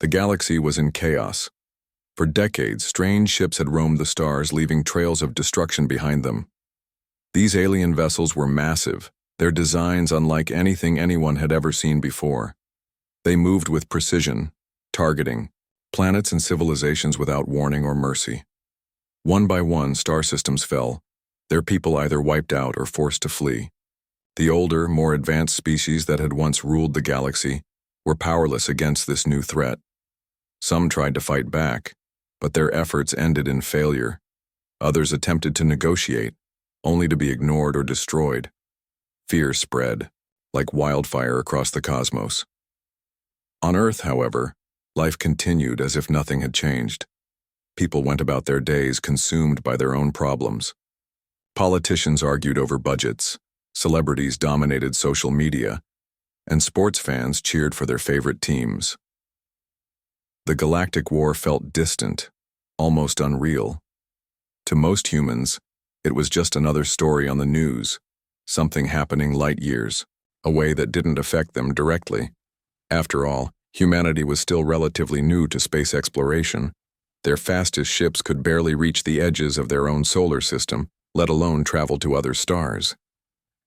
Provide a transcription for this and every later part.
The galaxy was in chaos. For decades, strange ships had roamed the stars, leaving trails of destruction behind them. These alien vessels were massive, their designs unlike anything anyone had ever seen before. They moved with precision, targeting planets and civilizations without warning or mercy. One by one, star systems fell, their people either wiped out or forced to flee. The older, more advanced species that had once ruled the galaxy were powerless against this new threat. Some tried to fight back, but their efforts ended in failure. Others attempted to negotiate, only to be ignored or destroyed. Fear spread, like wildfire across the cosmos. On Earth, however, life continued as if nothing had changed. People went about their days consumed by their own problems. Politicians argued over budgets, celebrities dominated social media, and sports fans cheered for their favorite teams. The Galactic War felt distant, almost unreal. To most humans, it was just another story on the news, something happening light years away that didn't affect them directly. After all, humanity was still relatively new to space exploration. Their fastest ships could barely reach the edges of their own solar system, let alone travel to other stars.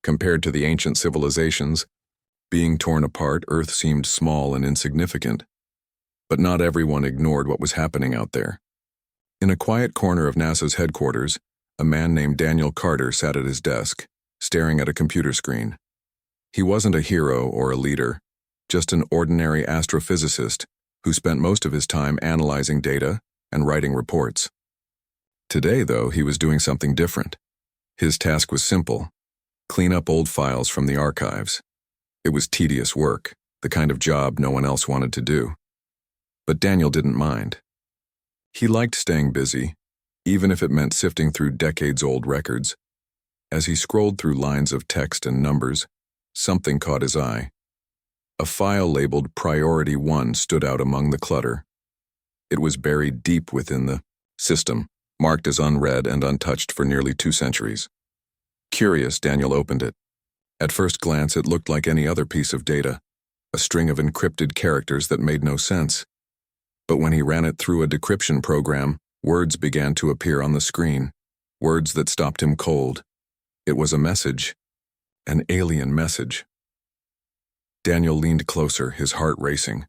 Compared to the ancient civilizations, being torn apart, Earth seemed small and insignificant. But not everyone ignored what was happening out there. In a quiet corner of NASA's headquarters, a man named Daniel Carter sat at his desk, staring at a computer screen. He wasn't a hero or a leader, just an ordinary astrophysicist who spent most of his time analyzing data and writing reports. Today, though, he was doing something different. His task was simple: clean up old files from the archives. It was tedious work, the kind of job no one else wanted to do. But Daniel didn't mind. He liked staying busy, even if it meant sifting through decades-old records. As he scrolled through lines of text and numbers, something caught his eye. A file labeled Priority 1 stood out among the clutter. It was buried deep within the system, marked as unread and untouched for nearly 2 centuries. Curious, Daniel opened it. At first glance, it looked like any other piece of data, a string of encrypted characters that made no sense. But when he ran it through a decryption program, words began to appear on the screen, words that stopped him cold. It was a message, an alien message. Daniel leaned closer, his heart racing.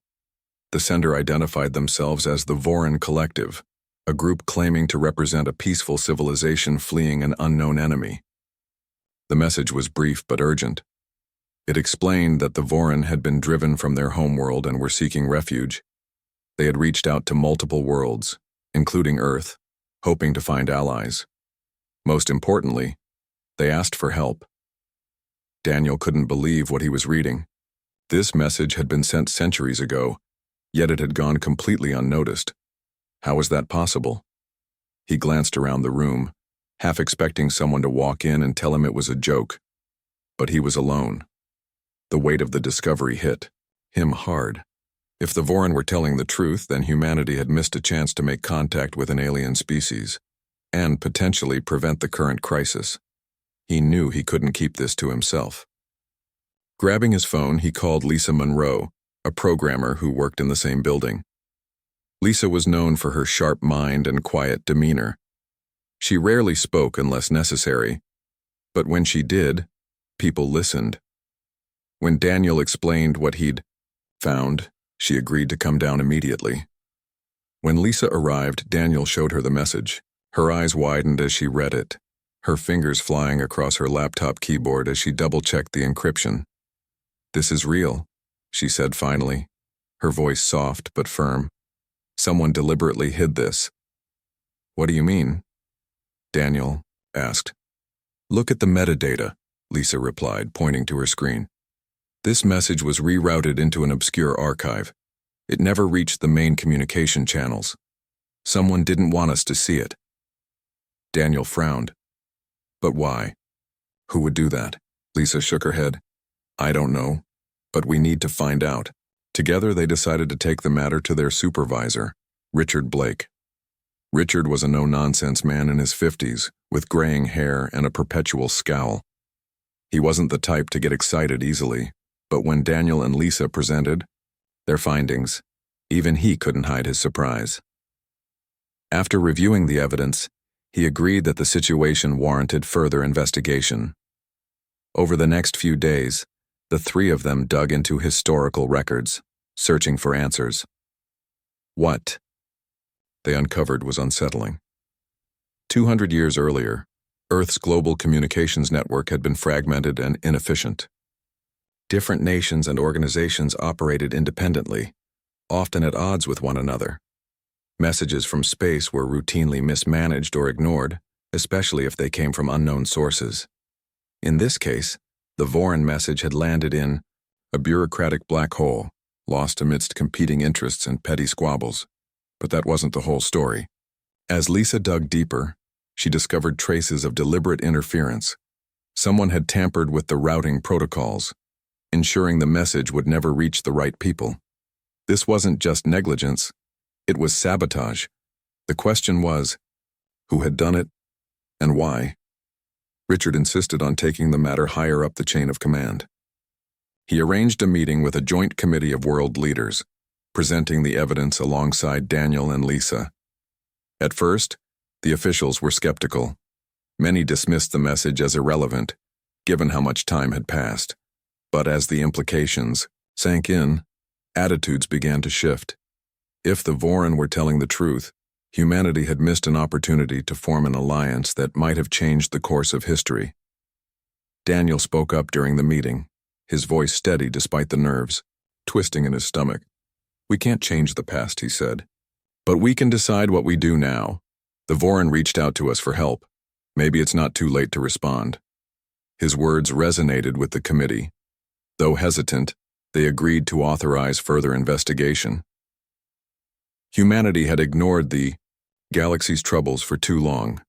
The sender identified themselves as the Voran Collective, a group claiming to represent a peaceful civilization fleeing an unknown enemy. The message was brief but urgent. It explained that the Voran had been driven from their homeworld and were seeking refuge. They had reached out to multiple worlds, including Earth, hoping to find allies. Most importantly, they asked for help. Daniel couldn't believe what he was reading. This message had been sent centuries ago, yet it had gone completely unnoticed. How was that possible? He glanced around the room, half expecting someone to walk in and tell him it was a joke. But he was alone. The weight of the discovery hit him hard. If the Voran were telling the truth, then humanity had missed a chance to make contact with an alien species, and potentially prevent the current crisis. He knew he couldn't keep this to himself. Grabbing his phone, he called Lisa Monroe, a programmer who worked in the same building. Lisa was known for her sharp mind and quiet demeanor. She rarely spoke unless necessary, but when she did, people listened. When Daniel explained what he'd found, she agreed to come down immediately. When Lisa arrived, Daniel showed her the message. Her eyes widened as she read it, her fingers flying across her laptop keyboard as she double-checked the encryption. "This is real," she said finally, her voice soft but firm. "Someone deliberately hid this." "What do you mean?" Daniel asked. "Look at the metadata," Lisa replied, pointing to her screen. "This message was rerouted into an obscure archive. It never reached the main communication channels. Someone didn't want us to see it." Daniel frowned. "But why? Who would do that?" Lisa shook her head. "I don't know, but we need to find out." Together, they decided to take the matter to their supervisor, Richard Blake. Richard was a no-nonsense man in his 50s, with graying hair and a perpetual scowl. He wasn't the type to get excited easily, but when Daniel and Lisa presented their findings, Even he couldn't hide his surprise. After reviewing the evidence, he agreed that the situation warranted further investigation. Over the next few days, the three of them dug into historical records, searching for answers. What they uncovered was unsettling. 200 years earlier, Earth's global communications network had been fragmented and inefficient. Different nations and organizations operated independently, often at odds with one another. Messages from space were routinely mismanaged or ignored, especially if they came from unknown sources. In this case, the Voran message had landed in a bureaucratic black hole, lost amidst competing interests and petty squabbles. But that wasn't the whole story. As Lisa dug deeper, she discovered traces of deliberate interference. Someone had tampered with the routing protocols, ensuring the message would never reach the right people. This wasn't just negligence, it was sabotage. The question was, who had done it, and why? Richard insisted on taking the matter higher up the chain of command. He arranged a meeting with a joint committee of world leaders, presenting the evidence alongside Daniel and Lisa. At first, the officials were skeptical. Many dismissed the message as irrelevant, given how much time had passed. But as the implications sank in, attitudes began to shift. If the Voran were telling the truth, humanity had missed an opportunity to form an alliance that might have changed the course of history. Daniel spoke up during the meeting, his voice steady despite the nerves twisting in his stomach. "We can't change the past," he said. "But we can decide what we do now. The Voran reached out to us for help. Maybe it's not too late to respond." His words resonated with the committee. Though hesitant, they agreed to authorize further investigation. Humanity had ignored the galaxy's troubles for too long.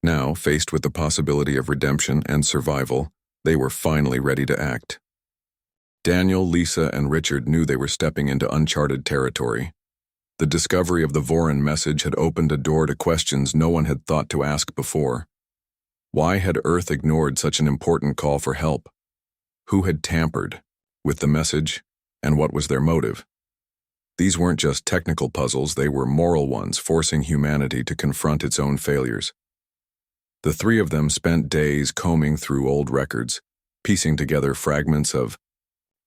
Now, faced with the possibility of redemption and survival, they were finally ready to act. Daniel, Lisa, and Richard knew they were stepping into uncharted territory. The discovery of the Voran message had opened a door to questions no one had thought to ask before. Why had Earth ignored such an important call for help? Who had tampered with the message, and what was their motive? These weren't just technical puzzles, they were moral ones, forcing humanity to confront its own failures. The three of them spent days combing through old records, piecing together fragments of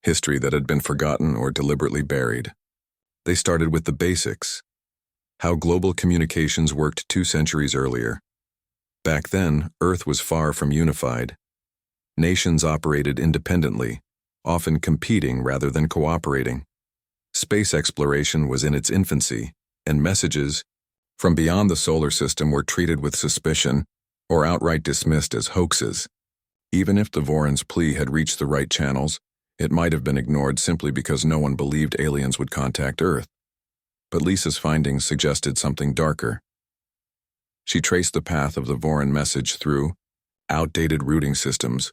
history that had been forgotten or deliberately buried. They started with the basics: how global communications worked 2 centuries earlier. Back then, Earth was far from unified. Nations operated independently, often competing rather than cooperating. Space exploration was in its infancy, and messages from beyond the solar system were treated with suspicion or outright dismissed as hoaxes. Even if the Voran's plea had reached the right channels, it might have been ignored simply because no one believed aliens would contact Earth. But Lisa's findings suggested something darker. She traced the path of the Voran message through outdated routing systems,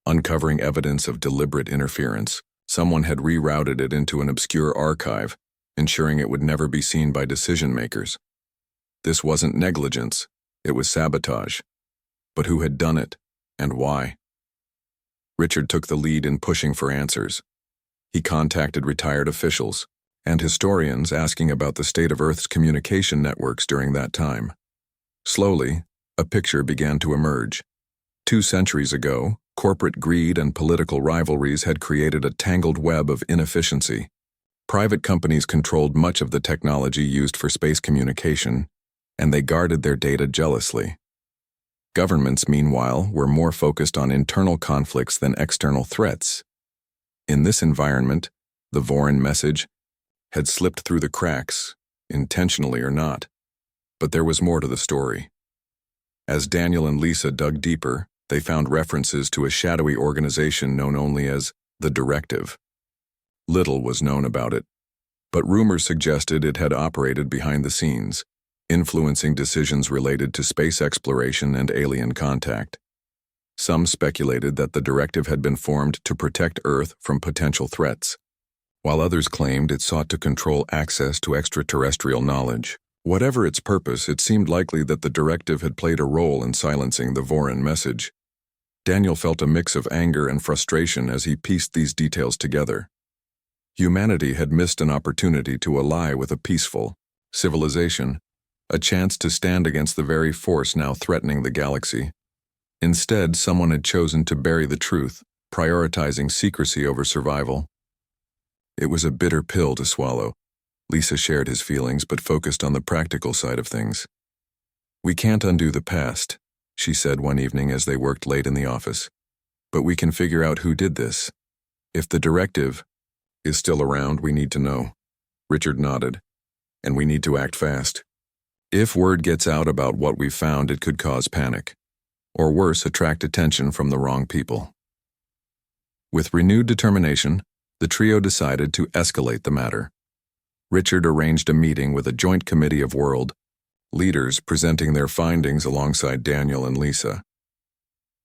uncovering evidence of deliberate interference. Someone had rerouted it into an obscure archive, ensuring it would never be seen by decision-makers. This wasn't negligence, it was sabotage. But who had done it, and why? Richard took the lead in pushing for answers. He contacted retired officials and historians asking about the state of Earth's communication networks during that time. Slowly, a picture began to emerge. 2 centuries ago, corporate greed and political rivalries had created a tangled web of inefficiency. Private companies controlled much of the technology used for space communication, and they guarded their data jealously. Governments, meanwhile, were more focused on internal conflicts than external threats. In this environment, the Voran message had slipped through the cracks, intentionally or not. But there was more to the story. As Daniel and Lisa dug deeper, they found references to a shadowy organization known only as the Directive. Little was known about it, but rumors suggested it had operated behind the scenes, influencing decisions related to space exploration and alien contact. Some speculated that the Directive had been formed to protect Earth from potential threats, while others claimed it sought to control access to extraterrestrial knowledge. Whatever its purpose, it seemed likely that the Directive had played a role in silencing the Voran message. Daniel felt a mix of anger and frustration as he pieced these details together. Humanity had missed an opportunity to ally with a peaceful civilization, a chance to stand against the very force now threatening the galaxy. Instead, someone had chosen to bury the truth, prioritizing secrecy over survival. It was a bitter pill to swallow. Lisa shared his feelings but focused on the practical side of things. "We can't undo the past," she said one evening as they worked late in the office. "But we can figure out who did this. If the directive is still around, we need to know." Richard nodded. "And we need to act fast. If word gets out about what we found, it could cause panic. Or worse, attract attention from the wrong people." With renewed determination, the trio decided to escalate the matter. Richard arranged a meeting with a joint committee of world leaders presenting their findings alongside Daniel and Lisa.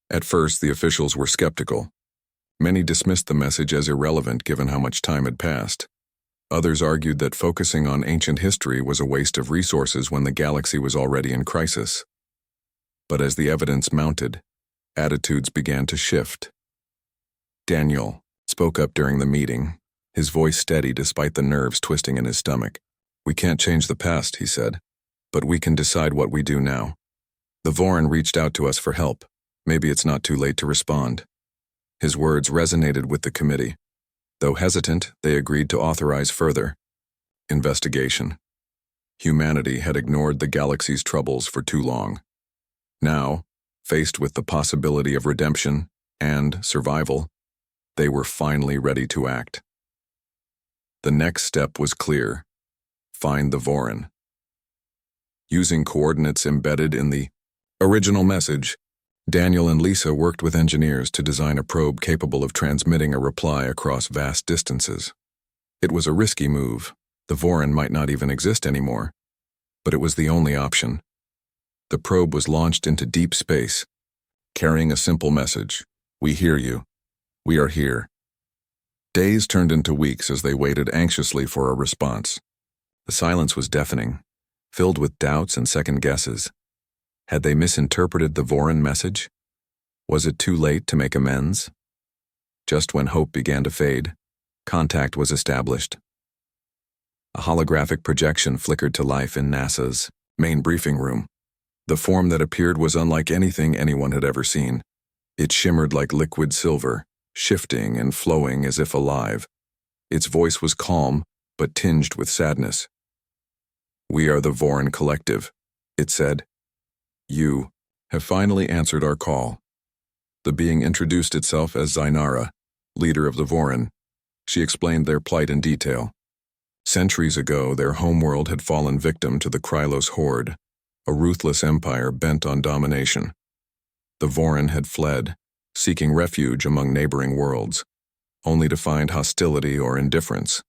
At first, the officials were skeptical. Many dismissed the message as irrelevant given how much time had passed. Others argued that focusing on ancient history was a waste of resources when the galaxy was already in crisis. But as the evidence mounted, attitudes began to shift. Daniel spoke up during the meeting, his voice steady despite the nerves twisting in his stomach. "We can't change the past," he said, "but we can decide what we do now. The Vorin reached out to us for help. Maybe it's not too late to respond." His words resonated with the committee. Though hesitant, they agreed to authorize further investigation. Humanity had ignored the galaxy's troubles for too long. Now, faced with the possibility of redemption and survival, they were finally ready to act. The next step was clear: find the Vorin. Using coordinates embedded in the original message, Daniel and Lisa worked with engineers to design a probe capable of transmitting a reply across vast distances. It was a risky move. The Vorin might not even exist anymore, but it was the only option. The probe was launched into deep space, carrying a simple message: "We hear you. We are here." Days turned into weeks as they waited anxiously for a response. The silence was deafening, filled with doubts and second guesses. Had they misinterpreted the Vorin message? Was it too late to make amends? Just when hope began to fade, contact was established. A holographic projection flickered to life in NASA's main briefing room. The form that appeared was unlike anything anyone had ever seen. It shimmered like liquid silver, shifting and flowing as if alive. Its voice was calm, but tinged with sadness. "We are the Vorin Collective," it said. "You have finally answered our call." The being introduced itself as Zainara, leader of the Vorin. She explained their plight in detail. Centuries ago, their homeworld had fallen victim to the Krylos Horde, a ruthless empire bent on domination. The Vorin had fled, seeking refuge among neighboring worlds, only to find hostility or indifference.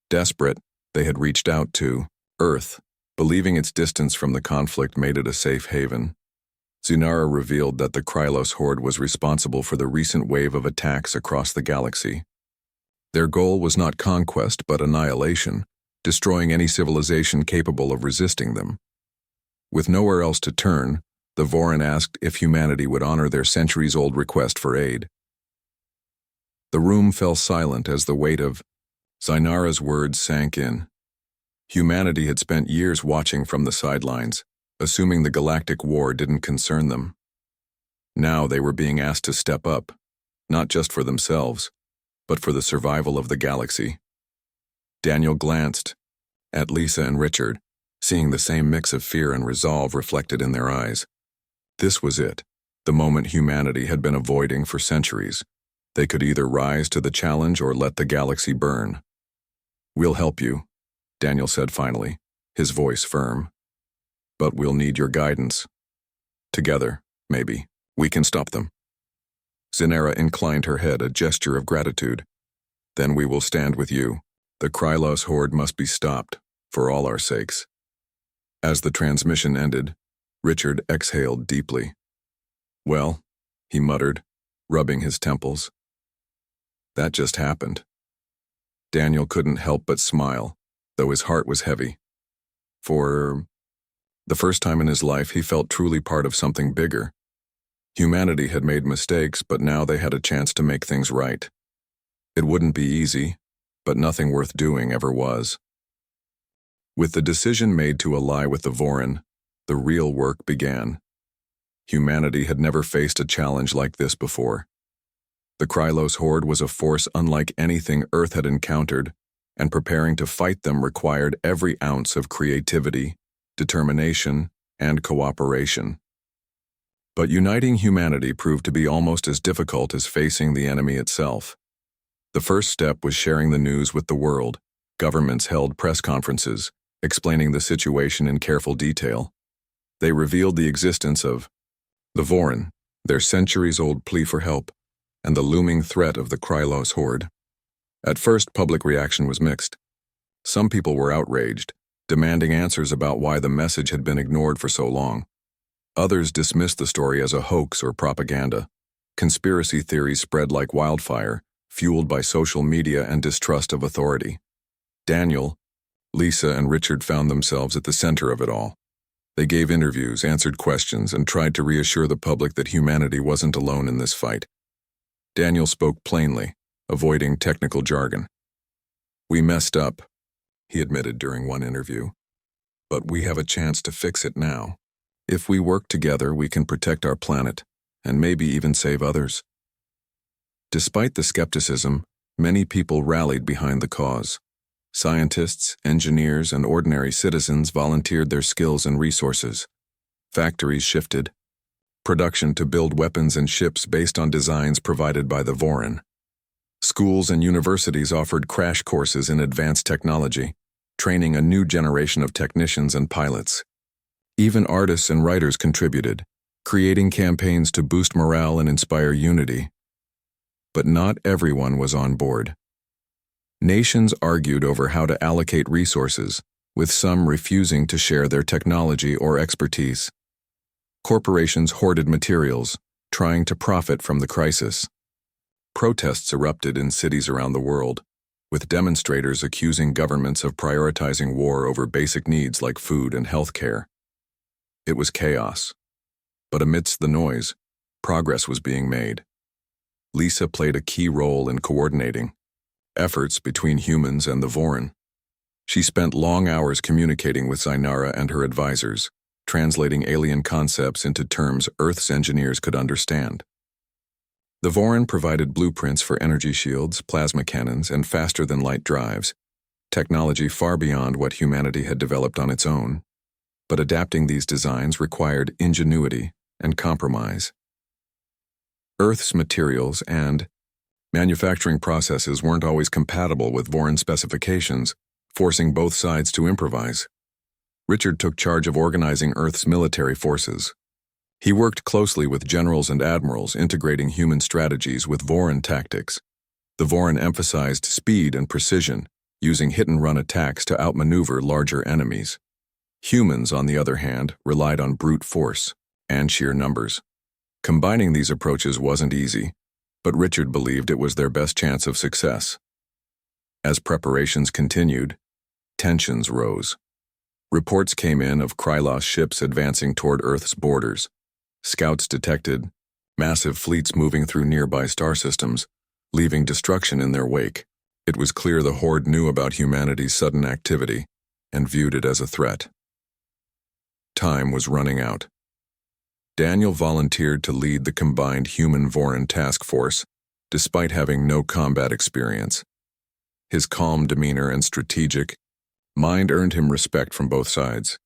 Desperate, they had reached out to Earth, believing its distance from the conflict made it a safe haven. Zainara revealed that the Krylos Horde was responsible for the recent wave of attacks across the galaxy. Their goal was not conquest but annihilation, destroying any civilization capable of resisting them. With nowhere else to turn, the Vorin asked if humanity would honor their centuries-old request for aid. The room fell silent as the weight of Zainara's words sank in. Humanity had spent years watching from the sidelines, assuming the Galactic War didn't concern them. Now they were being asked to step up, not just for themselves, but for the survival of the galaxy. Daniel glanced at Lisa and Richard, seeing the same mix of fear and resolve reflected in their eyes. This was it, the moment humanity had been avoiding for centuries. They could either rise to the challenge or let the galaxy burn. "We'll help you," Daniel said finally, his voice firm. "But we'll need your guidance. Together, maybe, we can stop them." Zainara inclined her head, a gesture of gratitude. "Then we will stand with you. The Krylos Horde must be stopped, for all our sakes." As the transmission ended, Richard exhaled deeply. "Well," he muttered, rubbing his temples. "That just happened." Daniel couldn't help but smile, though his heart was heavy. For the first time in his life, he felt truly part of something bigger. Humanity had made mistakes, but now they had a chance to make things right. It wouldn't be easy, but nothing worth doing ever was. With the decision made to ally with the Vorin, the real work began. Humanity had never faced a challenge like this before. The Krylos horde was a force unlike anything Earth had encountered, and preparing to fight them required every ounce of creativity, determination, and cooperation. But uniting humanity proved to be almost as difficult as facing the enemy itself. The first step was sharing the news with the world. Governments held press conferences, explaining the situation in careful detail. They revealed the existence of the Vorin, their centuries-old plea for help, and the looming threat of the Krylos horde. At first, public reaction was mixed. Some people were outraged, demanding answers about why the message had been ignored for so long. Others dismissed the story as a hoax or propaganda. Conspiracy theories spread like wildfire, fueled by social media and distrust of authority. Daniel, Lisa, and Richard found themselves at the center of it all. They gave interviews, answered questions, and tried to reassure the public that humanity wasn't alone in this fight. Daniel spoke plainly, avoiding technical jargon. "We messed up," he admitted during one interview. "But we have a chance to fix it now. If we work together, we can protect our planet, and maybe even save others." Despite the skepticism, many people rallied behind the cause. Scientists, engineers, and ordinary citizens volunteered their skills and resources. Factories shifted. Production to build weapons and ships based on designs provided by the Vorin. Schools and universities offered crash courses in advanced technology, training a new generation of technicians and pilots. Even artists and writers contributed, creating campaigns to boost morale and inspire unity. But not everyone was on board. Nations argued over how to allocate resources, with some refusing to share their technology or expertise. Corporations hoarded materials, trying to profit from the crisis. Protests erupted in cities around the world, with demonstrators accusing governments of prioritizing war over basic needs like food and health care. It was chaos. But amidst the noise, progress was being made. Lisa played a key role in coordinating efforts between humans and the Vorin. She spent long hours communicating with Zainara and her advisors, translating alien concepts into terms Earth's engineers could understand. The Vorin provided blueprints for energy shields, plasma cannons, and faster-than-light drives, technology far beyond what humanity had developed on its own. But adapting these designs required ingenuity and compromise. Earth's materials and manufacturing processes weren't always compatible with Vorin specifications, forcing both sides to improvise. Richard took charge of organizing Earth's military forces. He worked closely with generals and admirals, integrating human strategies with Vorin tactics. The Vorin emphasized speed and precision, using hit-and-run attacks to outmaneuver larger enemies. Humans, on the other hand, relied on brute force and sheer numbers. Combining these approaches wasn't easy, but Richard believed it was their best chance of success. As preparations continued, tensions rose. Reports came in of Krylos ships advancing toward Earth's borders. Scouts detected massive fleets moving through nearby star systems, leaving destruction in their wake. It was clear the Horde knew about humanity's sudden activity and viewed it as a threat. Time was running out. Daniel volunteered to lead the combined human-Vorin task force, despite having no combat experience. His calm demeanor and strategic mind earned him respect from both sides.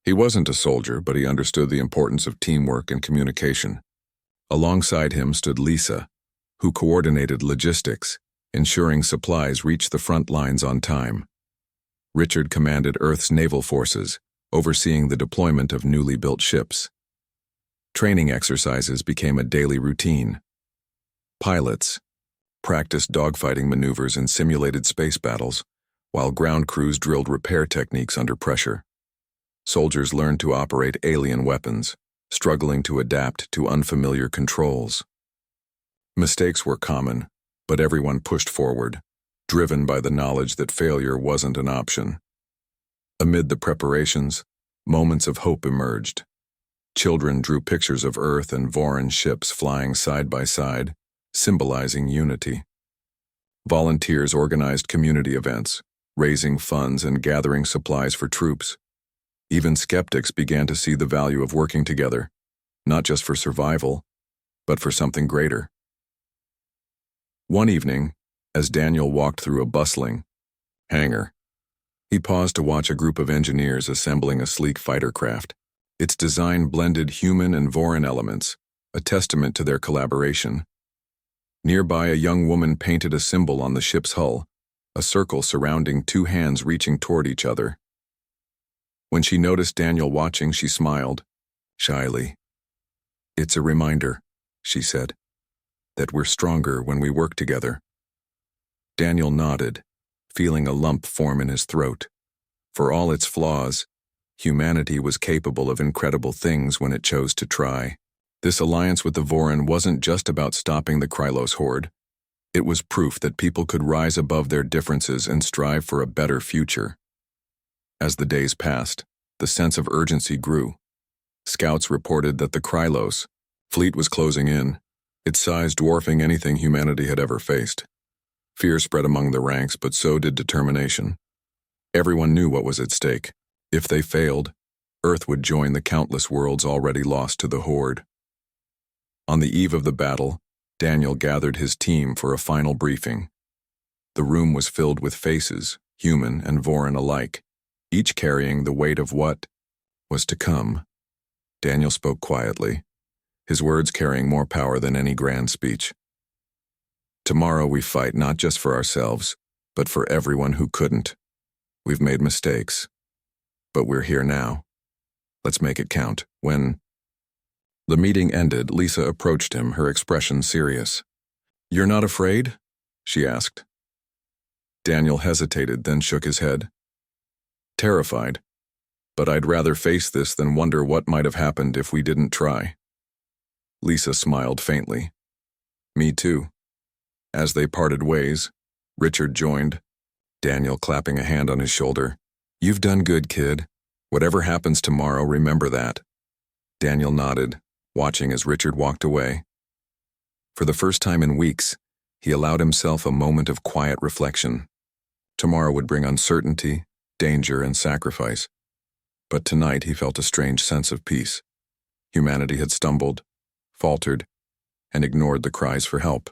He wasn't a soldier, but he understood the importance of teamwork and communication. Alongside him stood Lisa, who coordinated logistics, ensuring supplies reached the front lines on time. Richard commanded Earth's naval forces, overseeing the deployment of newly built ships. Training exercises became a daily routine. Pilots practiced dogfighting maneuvers and simulated space battles, while ground crews drilled repair techniques under pressure. Soldiers learned to operate alien weapons, struggling to adapt to unfamiliar controls. Mistakes were common, but everyone pushed forward, driven by the knowledge that failure wasn't an option. Amid the preparations, moments of hope emerged. Children drew pictures of Earth and Vorin ships flying side by side, symbolizing unity. Volunteers organized community events, raising funds and gathering supplies for troops. Even skeptics began to see the value of working together, not just for survival, but for something greater. One evening, as Daniel walked through a bustling hangar, he paused to watch a group of engineers assembling a sleek fighter craft. Its design blended human and Voran elements, a testament to their collaboration. Nearby, a young woman painted a symbol on the ship's hull, a circle surrounding two hands reaching toward each other. When she noticed Daniel watching, she smiled, shyly. "It's a reminder," she said, "that we're stronger when we work together." Daniel nodded, feeling a lump form in his throat. For all its flaws, humanity was capable of incredible things when it chose to try. This alliance with the Voran wasn't just about stopping the Krylos horde. It was proof that people could rise above their differences and strive for a better future. As the days passed, the sense of urgency grew. Scouts reported that the Krylos fleet was closing in, its size dwarfing anything humanity had ever faced. Fear spread among the ranks, but so did determination. Everyone knew what was at stake. If they failed, Earth would join the countless worlds already lost to the horde. On the eve of the battle, Daniel gathered his team for a final briefing. The room was filled with faces, human and Voran alike, each carrying the weight of what was to come. Daniel spoke quietly, his words carrying more power than any grand speech. "Tomorrow we fight not just for ourselves, but for everyone who couldn't. We've made mistakes, but we're here now. Let's make it count." When the meeting ended, Lisa approached him, her expression serious. "You're not afraid?" she asked. Daniel hesitated, then shook his head. "Terrified, but I'd rather face this than wonder what might have happened if we didn't try." Lisa smiled faintly. "Me too." As they parted ways, Richard joined, Daniel clapping a hand on his shoulder. "You've done good, kid. Whatever happens tomorrow, remember that." Daniel nodded, watching as Richard walked away. For the first time in weeks, he allowed himself a moment of quiet reflection. Tomorrow would bring uncertainty, danger, and sacrifice. But tonight he felt a strange sense of peace. Humanity had stumbled, faltered, and ignored the cries for help.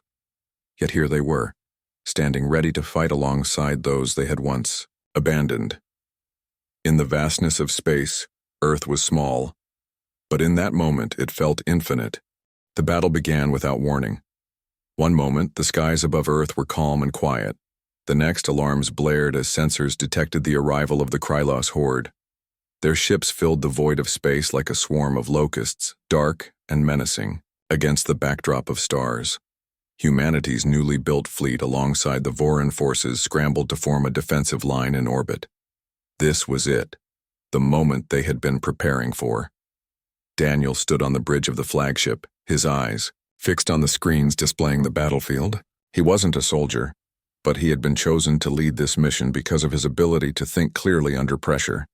Yet here they were, standing ready to fight alongside those they had once abandoned. In the vastness of space, Earth was small, but in that moment it felt infinite. The battle began without warning. One moment, the skies above Earth were calm and quiet. The next, alarms blared as sensors detected the arrival of the Krylos horde. Their ships filled the void of space like a swarm of locusts, dark and menacing, against the backdrop of stars. Humanity's newly built fleet alongside the Voran forces scrambled to form a defensive line in orbit. This was it, the moment they had been preparing for. Daniel stood on the bridge of the flagship, his eyes fixed on the screens displaying the battlefield. He wasn't a soldier, but he had been chosen to lead this mission because of his ability to think clearly under pressure.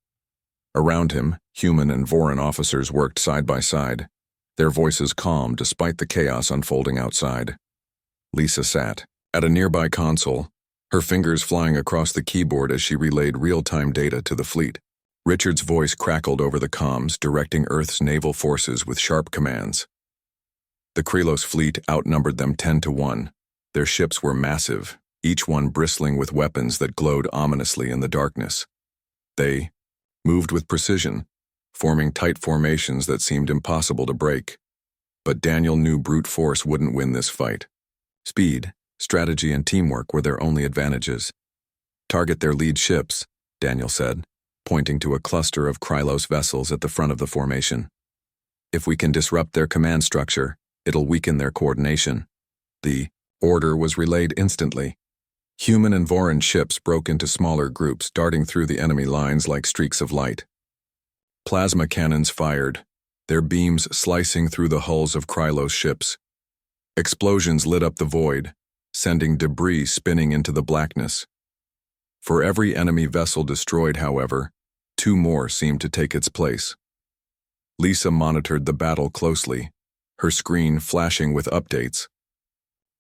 Around him, human and Voran officers worked side by side, their voices calm despite the chaos unfolding outside. Lisa sat at a nearby console, her fingers flying across the keyboard as she relayed real-time data to the fleet. Richard's voice crackled over the comms, directing Earth's naval forces with sharp commands. The Krylos fleet outnumbered them 10-1. Their ships were massive, each one bristling with weapons that glowed ominously in the darkness. They moved with precision, forming tight formations that seemed impossible to break. But Daniel knew brute force wouldn't win this fight. Speed, strategy, and teamwork were their only advantages. "Target their lead ships," Daniel said, pointing to a cluster of Krylos vessels at the front of the formation. "If we can disrupt their command structure, it'll weaken their coordination." The order was relayed instantly. Human and Voran ships broke into smaller groups, darting through the enemy lines like streaks of light. Plasma cannons fired, their beams slicing through the hulls of Krylos ships. Explosions lit up the void, sending debris spinning into the blackness. For every enemy vessel destroyed, however, 2 more seemed to take its place. Lisa monitored the battle closely, her screen flashing with updates.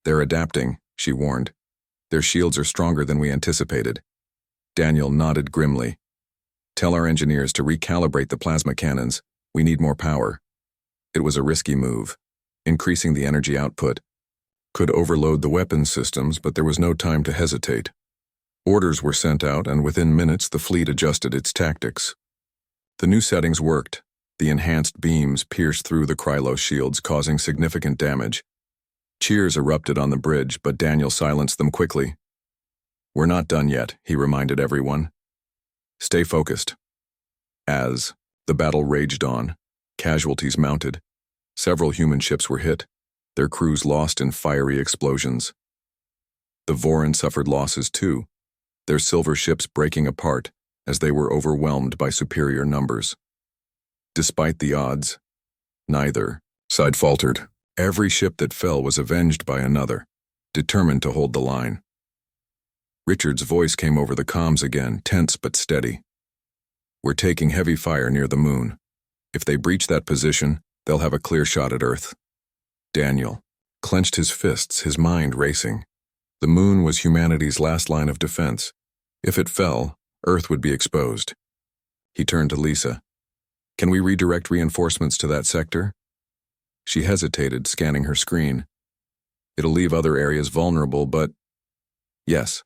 "They're adapting," she warned. Their shields are stronger than we anticipated. Daniel nodded grimly. Tell our engineers to recalibrate the plasma cannons. We need more power. It was a risky move. Increasing the energy output could overload the weapons systems, but there was no time to hesitate. Orders were sent out, and within minutes the fleet adjusted its tactics. The new settings worked. The enhanced beams pierced through the Krylos shields, causing significant damage. Cheers erupted on the bridge, but Daniel silenced them quickly. We're not done yet, he reminded everyone. Stay focused. As the battle raged on, casualties mounted. Several human ships were hit, their crews lost in fiery explosions. The Voran suffered losses too, their silver ships breaking apart as they were overwhelmed by superior numbers. Despite the odds, neither side faltered. Every ship that fell was avenged by another, determined to hold the line. Richard's voice came over the comms again, tense but steady. We're taking heavy fire near the moon. If they breach that position, they'll have a clear shot at Earth. Daniel clenched his fists, his mind racing. The moon was humanity's last line of defense. If it fell, Earth would be exposed. He turned to Lisa. Can we redirect reinforcements to that sector? She hesitated, scanning her screen. It'll leave other areas vulnerable, but... Yes,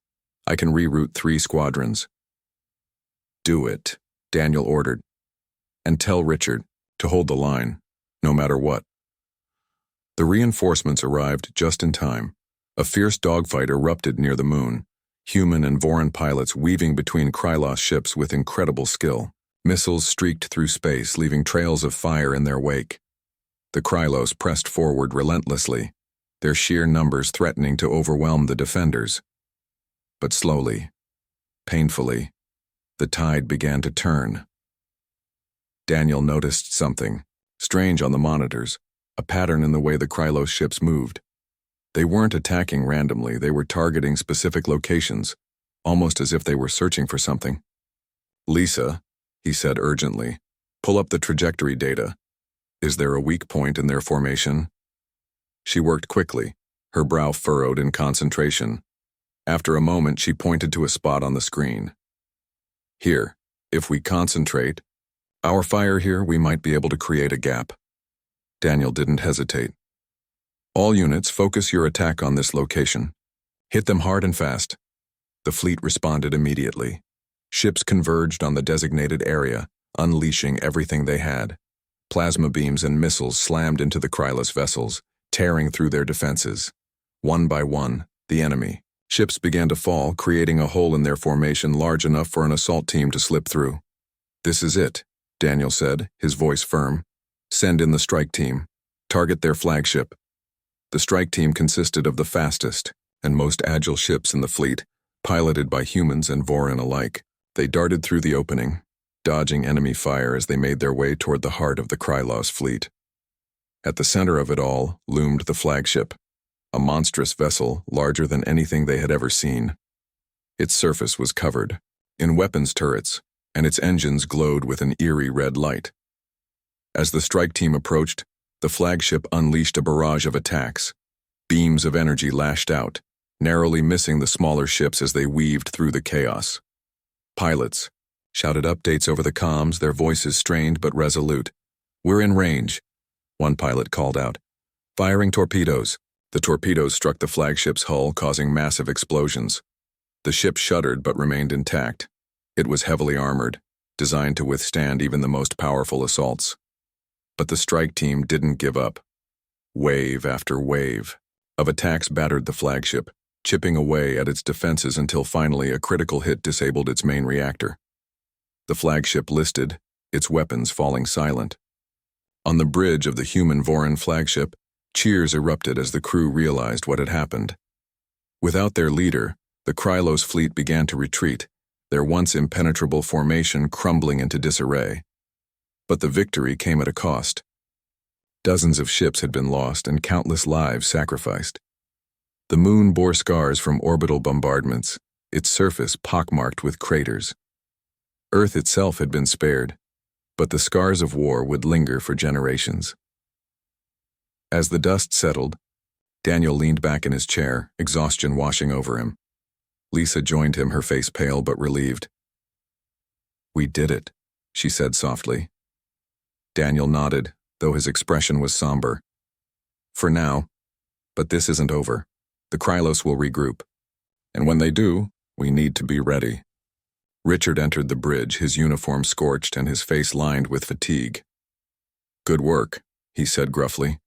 I can reroute 3 squadrons. Do it, Daniel ordered. And tell Richard to hold the line, no matter what. The reinforcements arrived just in time. A fierce dogfight erupted near the moon, human and Voran pilots weaving between Krylos ships with incredible skill. Missiles streaked through space, leaving trails of fire in their wake. The Krylos pressed forward relentlessly, their sheer numbers threatening to overwhelm the defenders. But slowly, painfully, the tide began to turn. Daniel noticed something strange on the monitors, a pattern in the way the Krylos ships moved. They weren't attacking randomly, they were targeting specific locations, almost as if they were searching for something. Lisa, he said urgently, pull up the trajectory data. Is there a weak point in their formation? She worked quickly, her brow furrowed in concentration. After a moment, she pointed to a spot on the screen. Here, if we concentrate, our fire here, we might be able to create a gap. Daniel didn't hesitate. All units, focus your attack on this location. Hit them hard and fast. The fleet responded immediately. Ships converged on the designated area, unleashing everything they had. Plasma beams and missiles slammed into the Krylos vessels, tearing through their defenses. One by one, the enemy ships began to fall, creating a hole in their formation large enough for an assault team to slip through. This is it, Daniel said, his voice firm. Send in the strike team. Target their flagship. The strike team consisted of the fastest and most agile ships in the fleet, piloted by humans and Voran alike. They darted through the opening, dodging enemy fire as they made their way toward the heart of the Krylos fleet. At the center of it all loomed the flagship, a monstrous vessel larger than anything they had ever seen. Its surface was covered in weapons turrets, and its engines glowed with an eerie red light. As the strike team approached, the flagship unleashed a barrage of attacks. Beams of energy lashed out, narrowly missing the smaller ships as they weaved through the chaos. Pilots shouted updates over the comms, their voices strained but resolute. We're in range, one pilot called out. Firing torpedoes. The torpedoes struck the flagship's hull, causing massive explosions. The ship shuddered but remained intact. It was heavily armored, designed to withstand even the most powerful assaults. But the strike team didn't give up. Wave after wave of attacks battered the flagship, chipping away at its defenses until finally a critical hit disabled its main reactor. The flagship listed, its weapons falling silent. On the bridge of the human Voran flagship, cheers erupted as the crew realized what had happened. Without their leader, the Krylos fleet began to retreat, their once impenetrable formation crumbling into disarray. But the victory came at a cost. Dozens of ships had been lost and countless lives sacrificed. The moon bore scars from orbital bombardments, its surface pockmarked with craters. Earth itself had been spared, but the scars of war would linger for generations. As the dust settled, Daniel leaned back in his chair, exhaustion washing over him. Lisa joined him, her face pale but relieved. "We did it," she said softly. Daniel nodded, though his expression was somber. "For now, but this isn't over. The Krylos will regroup. And when they do, we need to be ready." Richard entered the bridge, his uniform scorched and his face lined with fatigue. "Good work," he said gruffly.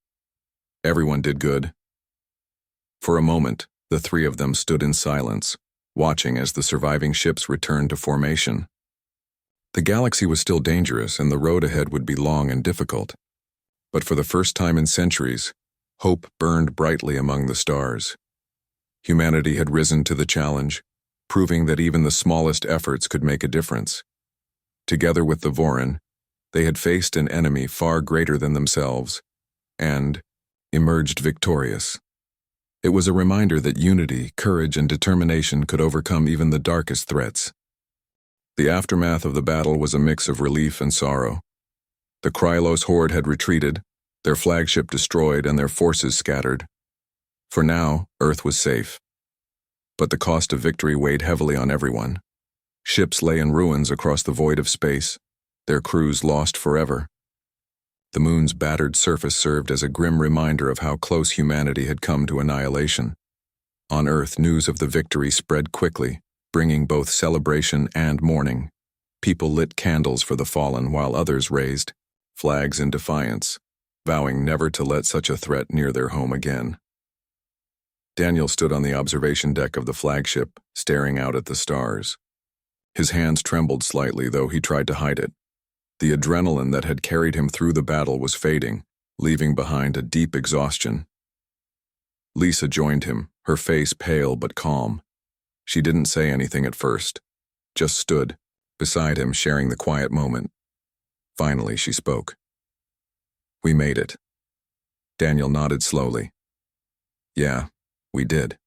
"Everyone did good." For a moment, the three of them stood in silence, watching as the surviving ships returned to formation. The galaxy was still dangerous and the road ahead would be long and difficult. But for the first time in centuries, hope burned brightly among the stars. Humanity had risen to the challenge, proving that even the smallest efforts could make a difference. Together with the Vorin, they had faced an enemy far greater than themselves, and emerged victorious. It was a reminder that unity, courage, and determination could overcome even the darkest threats. The aftermath of the battle was a mix of relief and sorrow. The Krylos horde had retreated, their flagship destroyed and their forces scattered. For now, Earth was safe. But the cost of victory weighed heavily on everyone. Ships lay in ruins across the void of space, their crews lost forever. The moon's battered surface served as a grim reminder of how close humanity had come to annihilation. On Earth, news of the victory spread quickly, bringing both celebration and mourning. People lit candles for the fallen while others raised flags in defiance, vowing never to let such a threat near their home again. Daniel stood on the observation deck of the flagship, staring out at the stars. His hands trembled slightly, though he tried to hide it. The adrenaline that had carried him through the battle was fading, leaving behind a deep exhaustion. Lisa joined him, her face pale but calm. She didn't say anything at first, just stood beside him, sharing the quiet moment. Finally, she spoke. "We made it." Daniel nodded slowly. "Yeah, we did."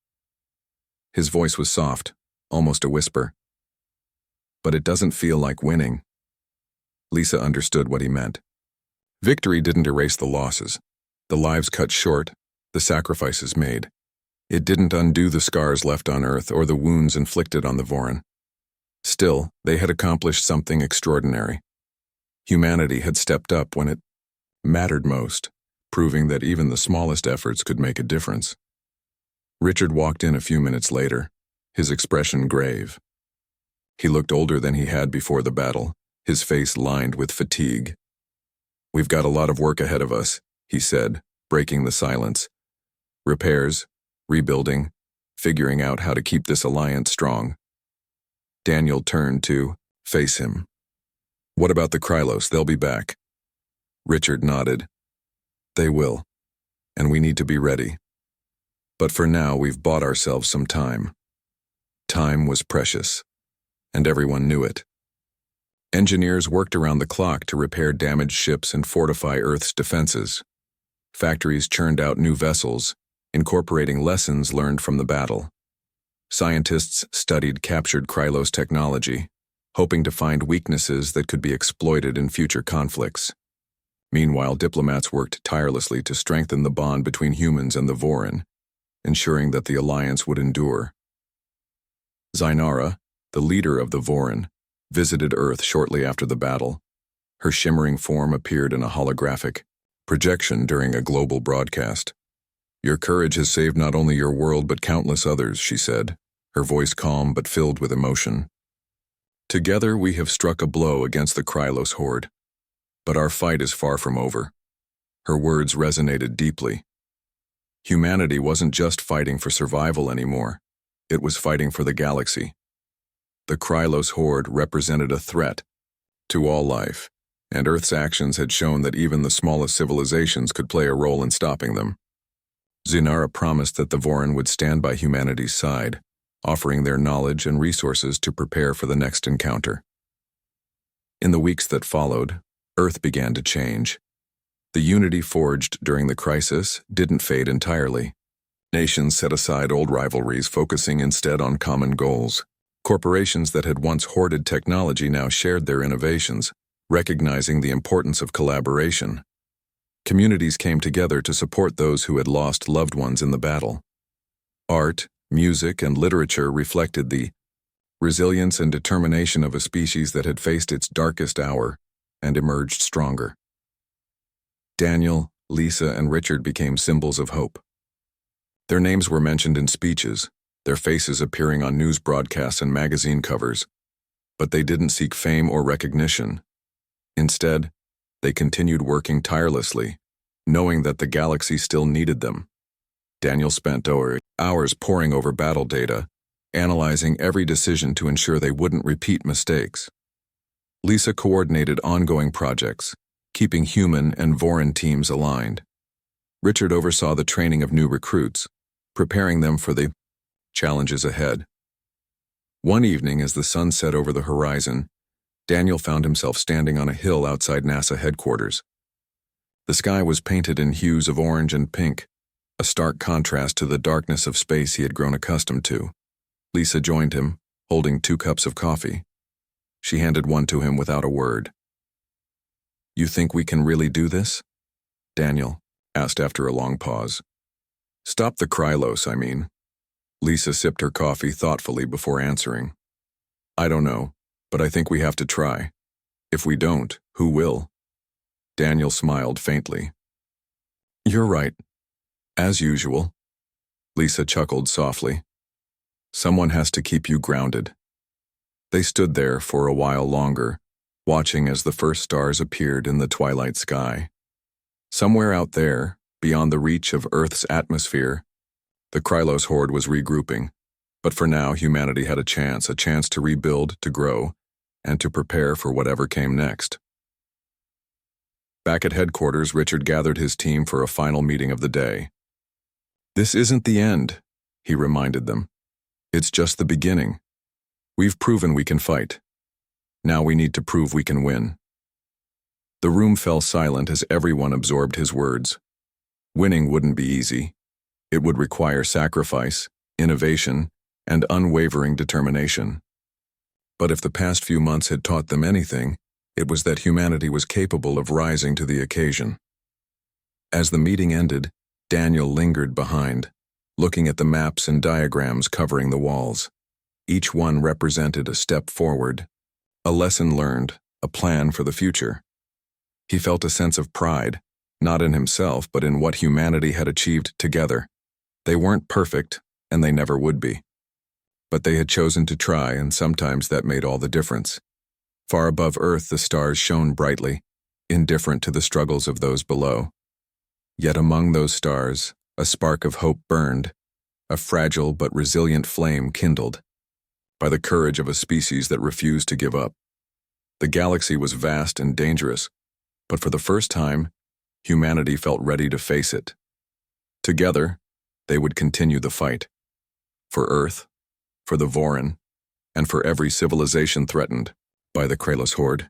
His voice was soft, almost a whisper. "But it doesn't feel like winning." Lisa understood what he meant. Victory didn't erase the losses, the lives cut short, the sacrifices made. It didn't undo the scars left on Earth or the wounds inflicted on the Vorin. Still, they had accomplished something extraordinary. Humanity had stepped up when it mattered most, proving that even the smallest efforts could make a difference. Richard walked in a few minutes later, his expression grave. He looked older than he had before the battle, his face lined with fatigue. "We've got a lot of work ahead of us," he said, breaking the silence. "Repairs, rebuilding, figuring out how to keep this alliance strong." Daniel turned to face him. "What about the Krylos? They'll be back." Richard nodded. "They will, and we need to be ready. But for now, we've bought ourselves some time." Time was precious, and everyone knew it. Engineers worked around the clock to repair damaged ships and fortify Earth's defenses. Factories churned out new vessels, incorporating lessons learned from the battle. Scientists studied captured Krylos technology, hoping to find weaknesses that could be exploited in future conflicts. Meanwhile, diplomats worked tirelessly to strengthen the bond between humans and the Vorin, ensuring that the alliance would endure. Zainara, the leader of the Vorin, visited Earth shortly after the battle. Her shimmering form appeared in a holographic projection during a global broadcast. "Your courage has saved not only your world but countless others," she said, her voice calm but filled with emotion. "Together we have struck a blow against the Krylos horde. But our fight is far from over." Her words resonated deeply. Humanity wasn't just fighting for survival anymore. It was fighting for the galaxy. The Krylos horde represented a threat to all life, and Earth's actions had shown that even the smallest civilizations could play a role in stopping them. Zainara promised that the Vorin would stand by humanity's side, offering their knowledge and resources to prepare for the next encounter. In the weeks that followed, Earth began to change. The unity forged during the crisis didn't fade entirely. Nations set aside old rivalries, focusing instead on common goals. Corporations that had once hoarded technology now shared their innovations, recognizing the importance of collaboration. Communities came together to support those who had lost loved ones in the battle. Art, Music and literature reflected the resilience and determination of a species that had faced its darkest hour and emerged stronger. Daniel, Lisa, and Richard became symbols of hope. Their names were mentioned in speeches, their faces appearing on news broadcasts and magazine covers, but they didn't seek fame or recognition. Instead, they continued working tirelessly, knowing that the galaxy still needed them. Daniel spent hours poring over battle data, analyzing every decision to ensure they wouldn't repeat mistakes. Lisa coordinated ongoing projects, keeping human and Voran teams aligned. Richard oversaw the training of new recruits, preparing them for the challenges ahead. One evening, as the sun set over the horizon, Daniel found himself standing on a hill outside NASA headquarters. The sky was painted in hues of orange and pink, a stark contrast to the darkness of space he had grown accustomed to. Lisa joined him, holding 2 cups of coffee. She handed one to him without a word. "You think we can really do this?" Daniel asked after a long pause. "Stop the Krylos, I mean." Lisa sipped her coffee thoughtfully before answering. "I don't know, but I think we have to try. If we don't, who will?" Daniel smiled faintly. "You're right. As usual." Lisa chuckled softly. "Someone has to keep you grounded." They stood there for a while longer, watching as the first stars appeared in the twilight sky. Somewhere out there, beyond the reach of Earth's atmosphere, the Krylos horde was regrouping, but for now humanity had a chance to rebuild, to grow, and to prepare for whatever came next. Back at headquarters, Richard gathered his team for a final meeting of the day. "This isn't the end," he reminded them. "It's just the beginning. We've proven we can fight. Now we need to prove we can win." The room fell silent as everyone absorbed his words. Winning wouldn't be easy. It would require sacrifice, innovation, and unwavering determination. But if the past few months had taught them anything, it was that humanity was capable of rising to the occasion. As the meeting ended, Daniel lingered behind, looking at the maps and diagrams covering the walls. Each one represented a step forward, a lesson learned, a plan for the future. He felt a sense of pride, not in himself but in what humanity had achieved together. They weren't perfect, and they never would be. But they had chosen to try, and sometimes that made all the difference. Far above Earth, the stars shone brightly, indifferent to the struggles of those below. Yet among those stars, a spark of hope burned, a fragile but resilient flame kindled, by the courage of a species that refused to give up. The galaxy was vast and dangerous, but for the first time, humanity felt ready to face it. Together, they would continue the fight. For Earth, for the Voran, and for every civilization threatened by the Krylos horde.